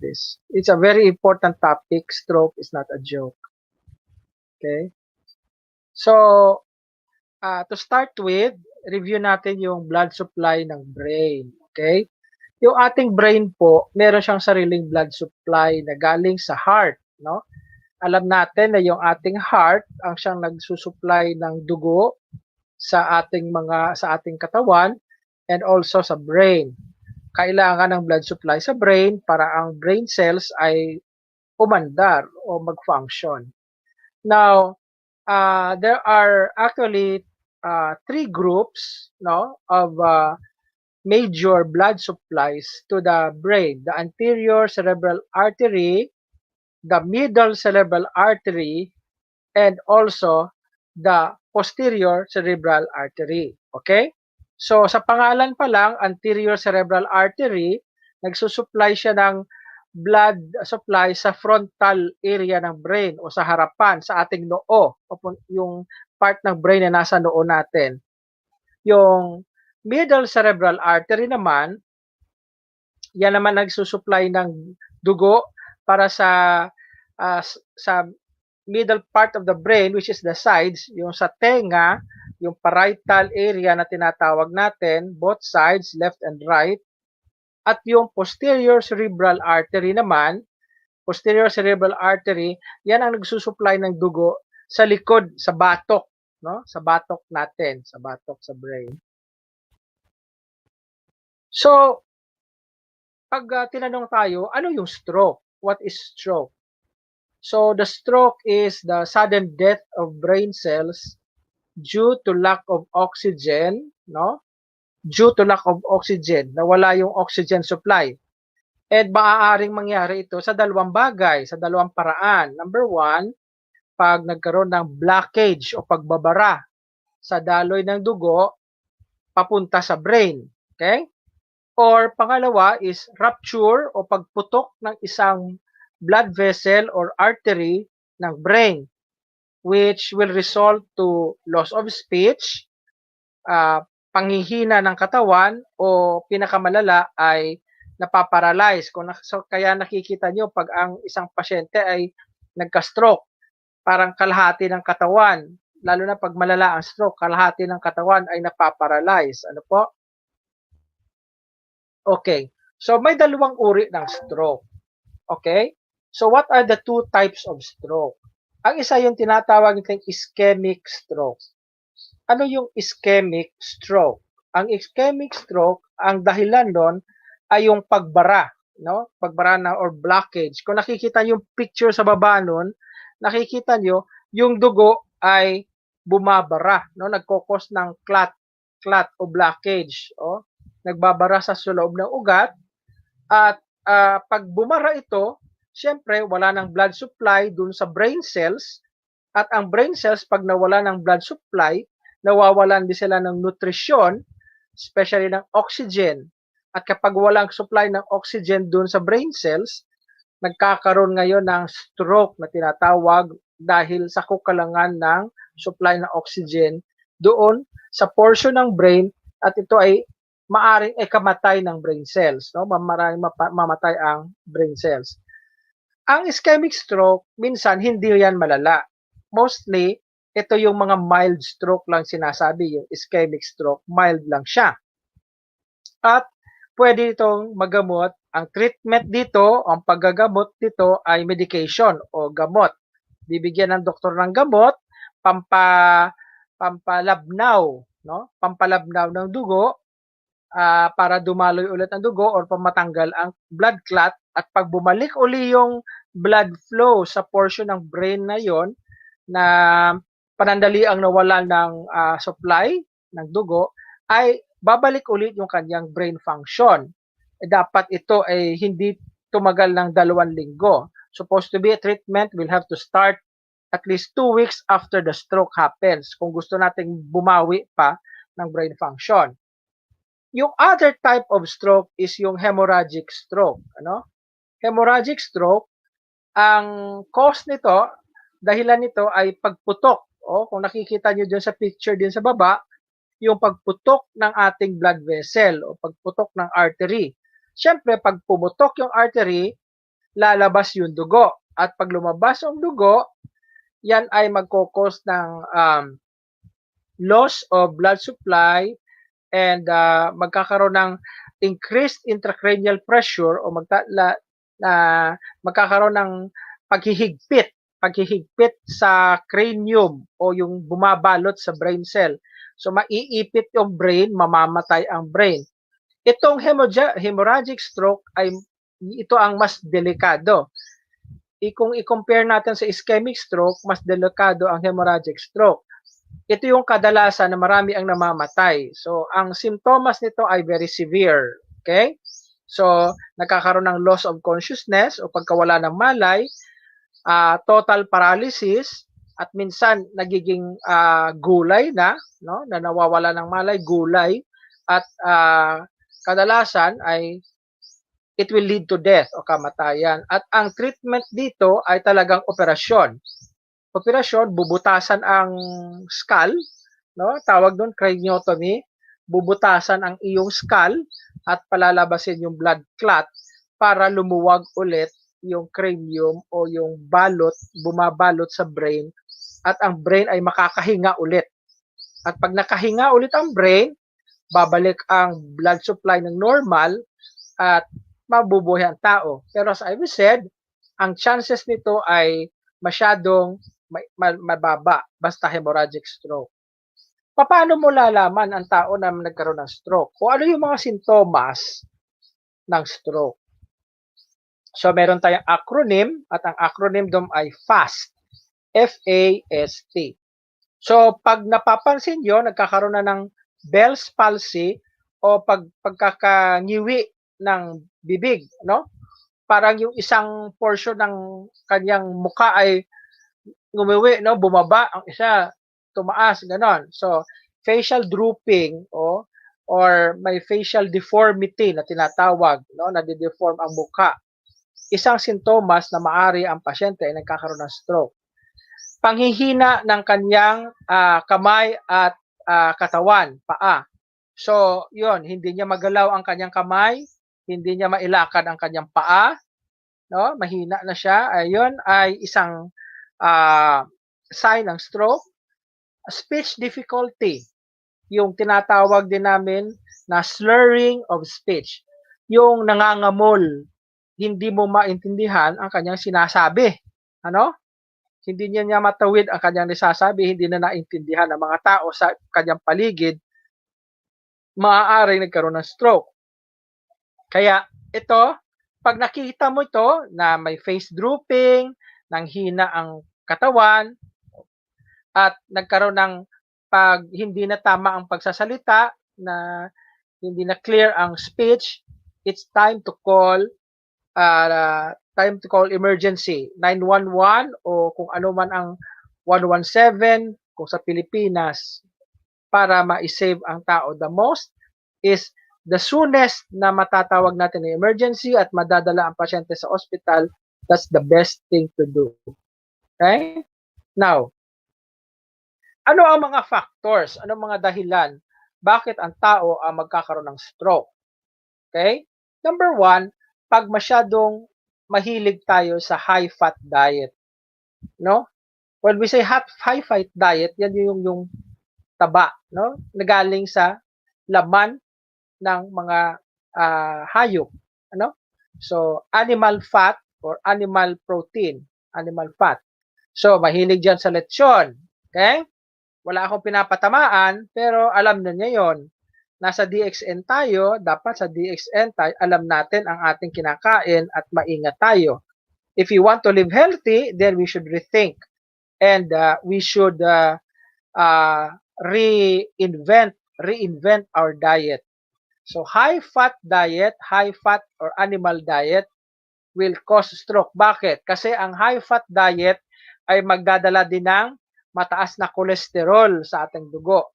this. It's a very important topic. Stroke is not a joke. Okay? So, to start with, review natin yung blood supply ng brain. Okay? Yung ating brain po, meron siyang sariling blood supply na galing sa heart, no? Alam natin na yung ating heart ang siyang nagsusupply ng dugo sa ating katawan and also sa brain. Kailangan ng blood supply sa brain para ang brain cells ay umandar o mag-function. Now, there are actually three groups, no, of major blood supplies to the brain: the anterior cerebral artery, the middle cerebral artery, and also the posterior cerebral artery. Okay? So, sa pangalan pa lang, anterior cerebral artery, nagsusupply siya ng blood supply sa frontal area ng brain o sa harapan, sa ating noo, yung part ng brain na nasa noo natin. Yung middle cerebral artery naman, yan naman nagsusupply ng dugo para sa middle part of the brain, which is the sides, yung sa tenga, yung parietal area na tinatawag natin, both sides, left and right. At yung posterior cerebral artery naman, yan ang nagsusupply ng dugo sa likod, sa batok, no? Sa batok natin, sa batok sa brain. So, pag tinanong tayo, ano yung stroke? What is stroke? So, the stroke is the sudden death of brain cells due to lack of oxygen, no? Due to lack of oxygen, nawala yung oxygen supply. And maaaring mangyari ito sa dalawang bagay, sa dalawang paraan. Number one, pag nagkaroon ng blockage o pagbabara sa daloy ng dugo papunta sa brain. Okay? Or pangalawa is rupture o pagputok ng isang blood vessel or artery ng brain, which will result to loss of speech, panghihina ng katawan, o pinakamalala ay napaparalyze. Kaya nakikita nyo pag ang isang pasyente ay nagka-stroke, parang kalahati ng katawan, lalo na pag malala ang stroke, kalahati ng katawan ay napaparalyze. Ano po? Okay. So may dalawang uri ng stroke. Okay? So what are the two types of stroke? Ang isa yung tinatawag natin ischemic stroke. Ano yung ischemic stroke? Ang ischemic stroke, ang dahilan doon ay yung pagbara, no? Pagbara na or blockage. Kung nakikita niyo yung picture sa baba noon, nakikita niyo yung dugo ay bumabara, no? Nagkokos ng clot o blockage, nagbabara sa loob ng ugat. At pag bumara ito, siyempre wala ng blood supply dun sa brain cells, at ang brain cells pag nawala ng blood supply, nawawalan din sila ng nutrisyon, especially ng oxygen. At kapag walang supply ng oxygen dun sa brain cells, nagkakaroon ngayon ng stroke na tinatawag dahil sa kukulangan ng supply ng oxygen doon sa portion ng brain, at ito ay maaring kamatay ng brain cells, no? Maraming mamatay ang brain cells. Ang ischemic stroke, minsan hindi yan malala. Mostly, ito yung mga mild stroke lang sinasabi, yung ischemic stroke, mild lang siya. At pwede itong magamot. Ang treatment dito, ang paggagamot dito ay medication o gamot. Bibigyan ng doktor ng gamot, pampalabnaw, no? Pampalabnaw ng dugo, para dumaloy ulit ang dugo or pamatanggal ang blood clot, at pag bumalik uli yung blood flow sa portion ng brain na yon na panandali ang nawala ng supply ng dugo, ay babalik ulit yung kanyang brain function. Dapat ito ay hindi tumagal ng 2 linggo. Supposed to be a treatment will have to start at least 2 weeks after the stroke happens kung gusto nating bumawi pa ng brain function. Yung other type of stroke is yung hemorrhagic stroke. Ano? Hemorrhagic stroke, ang cause nito, dahilan nito ay pagputok. Kung nakikita nyo dyan sa picture din sa baba, yung pagputok ng ating blood vessel o pagputok ng artery. Siyempre, pag pumutok yung artery, lalabas yung dugo. At pag lumabas ang dugo, yan ay magkukos ng loss of blood supply and magkakaroon ng increased intracranial pressure o magkakaroon ng paghihigpit sa cranium o yung bumabalot sa brain cell. So maiipit yung brain, mamamatay ang brain. Itong hemorrhagic stroke ay ito ang mas delikado. Kung i-compare natin sa ischemic stroke, mas delikado ang hemorrhagic stroke. Ito yung kadalasan na marami ang namamatay. So, ang simptomas nito ay very severe. Okay? So, nagkakaroon ng loss of consciousness o pagkawala ng malay, total paralysis, at minsan nagiging gulay na, no? Na nawawala ng malay, gulay, at kadalasan ay it will lead to death o kamatayan. At ang treatment dito ay talagang operasyon. Operasyon, bubutasan ang skull, no? Tawag doon craniotomy. Bubutasan ang iyong skull at palalabasin yung blood clot para lumuwag ulit yung cranium o yung bumabalot sa brain at ang brain ay makakahinga ulit. At pag nakahinga ulit ang brain, babalik ang blood supply ng normal at mabubuhay ang tao. Pero as I said, ang chances nito ay masyadong mababa basta hemorrhagic stroke. Paano mo lalaman ang tao na nagkaroon ng stroke? O ano yung mga sintomas ng stroke? So meron tayong acronym at ang acronym doon ay FAST. F-A-S-T. So pag napapansin nyo, nagkakaroon na ng Bell's palsy o pagkakangiwi ng bibig, no? Parang yung isang portion ng kanyang mukha ay ngumiwi, no? Bumaba, ang isa tumaas, ganon. So, facial drooping or may facial deformity na tinatawag, no? Nade-deform ang mukha. Isang sintomas na maari ang pasyente ay nagkakaroon ng stroke. Panghihina ng kanyang kamay at katawan, paa. So, yun, hindi niya magalaw ang kanyang kamay, hindi niya mailakad ang kanyang paa, no? Mahina na siya. Ayun ay isang sign ng stroke. Speech difficulty, yung tinatawag din namin na slurring of speech. Yung nangangamol, hindi mo maintindihan ang kanyang sinasabi. Ano? Hindi niya matawid ang kanyang nasasabi, hindi na naintindihan ng mga tao sa kanyang paligid, maaaring nagkaroon ng stroke. Kaya ito, pag nakita mo ito na may face drooping, nanghina ang katawan, at nagkaroon ng pag hindi na tama ang pagsasalita, na hindi na clear ang speech, it's time to call emergency 911 o kung ano man ang 117 kung sa Pilipinas para ma-save ang tao. The most is the soonest na matatawag natin ng emergency at madadala ang pasyente sa hospital, that's the best thing to do. Okay? Now, ano ang mga factors? Ano ang mga dahilan? Bakit ang tao ang magkakaroon ng stroke? Okay? Number one, pag masyadong mahilig tayo sa high-fat diet. No? When we say high-fat diet, yan yung taba, no? Nagaling sa laman ng mga hayop. Ano? So, animal fat or animal protein, animal fat. So, mahilig dyan sa lechon. Okay? Wala akong pinapatamaan, pero alam na niya yon. Nasa DXN tayo, dapat sa DXN tayo, alam natin ang ating kinakain at maingat tayo. If you want to live healthy, then we should rethink and we should reinvent our diet. So high-fat diet, high-fat or animal diet will cause stroke. Bakit? Kasi ang high-fat diet ay magdadala din ng mataas na kolesterol sa ating dugo.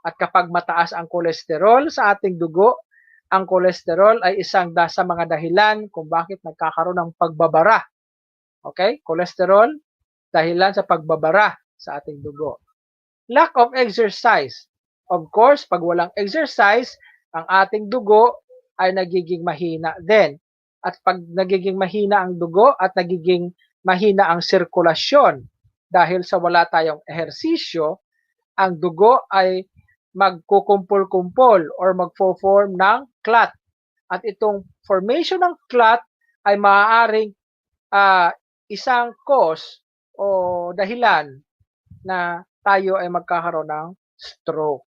At kapag mataas ang kolesterol sa ating dugo, ang kolesterol ay isang sa mga dahilan kung bakit nagkakaroon ng pagbabara. Okay? Kolesterol, dahilan sa pagbabara sa ating dugo. Lack of exercise. Of course, pag walang exercise, ang ating dugo ay nagiging mahina din. At pag nagiging mahina ang dugo at nagiging mahina ang sirkulasyon dahil sa wala tayong ehersisyo, ang dugo ay magkukumpol-kumpol or magfo-form ng clot. At itong formation ng clot ay maaaring isang cause o dahilan na tayo ay magkakaroon ng stroke.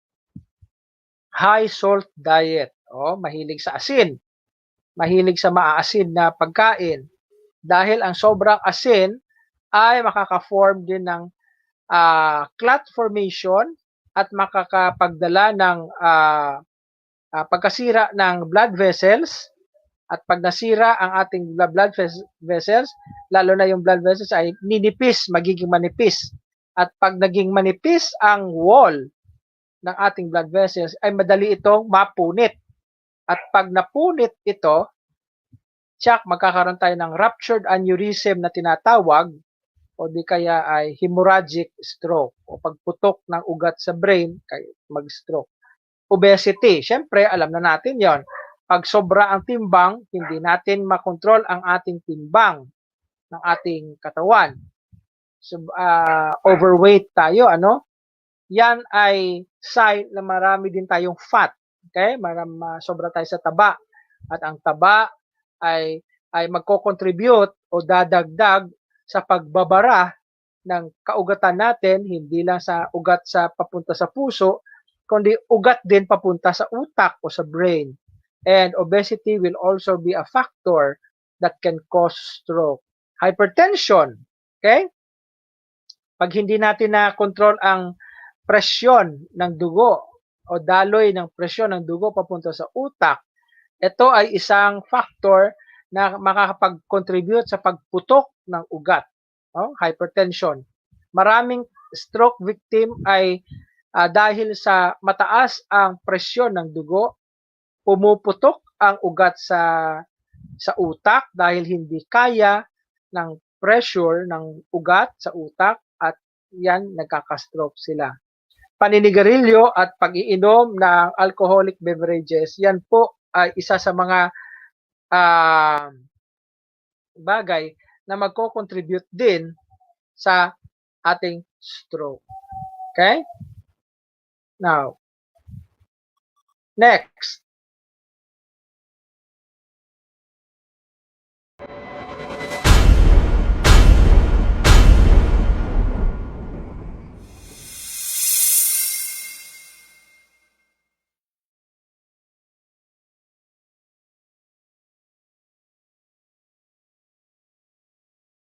High salt diet, mahilig sa asin, mahilig sa maaasin na pagkain. Dahil ang sobrang asin ay makaka-form din ng clot formation at makakapagdala ng pagkasira ng blood vessels. At pag nasira ang ating blood vessels, lalo na yung blood vessels ay ninipis, magiging manipis. At pag naging manipis ang wall ng ating blood vessels, ay madali itong mapunit. At pag napunit ito, magkakaroon tayo ng ruptured aneurysm na tinatawag o di kaya ay hemorrhagic stroke o pagputok ng ugat sa brain, kaya mag-stroke. Obesity, syempre alam na natin yon. Pag sobra ang timbang, hindi natin makontrol ang ating timbang ng ating katawan. So, overweight tayo, Yan ay sign na marami din tayong fat. Okay? Sobra tayo sa taba. At ang taba ay magko-contribute o dadagdag sa pagbabara ng kaugatan natin, hindi lang sa ugat sa papunta sa puso, kundi ugat din papunta sa utak o sa brain. And obesity will also be a factor that can cause stroke. Hypertension, okay? Pag hindi natin na-control ang presyon ng dugo o daloy ng presyon ng dugo papunta sa utak, ito ay isang factor na makakapag-contribute sa pagputok ng ugat. Hypertension. Maraming stroke victim ay dahil sa mataas ang presyon ng dugo, pumuputok ang ugat sa utak dahil hindi kaya ng pressure ng ugat sa utak at yan nagkaka-stroke sila. Paninigarilyo at pag-iinom ng alcoholic beverages, yan po ay isa sa mga bagay na magko-contribute din sa ating stroke. Okay? Now, next.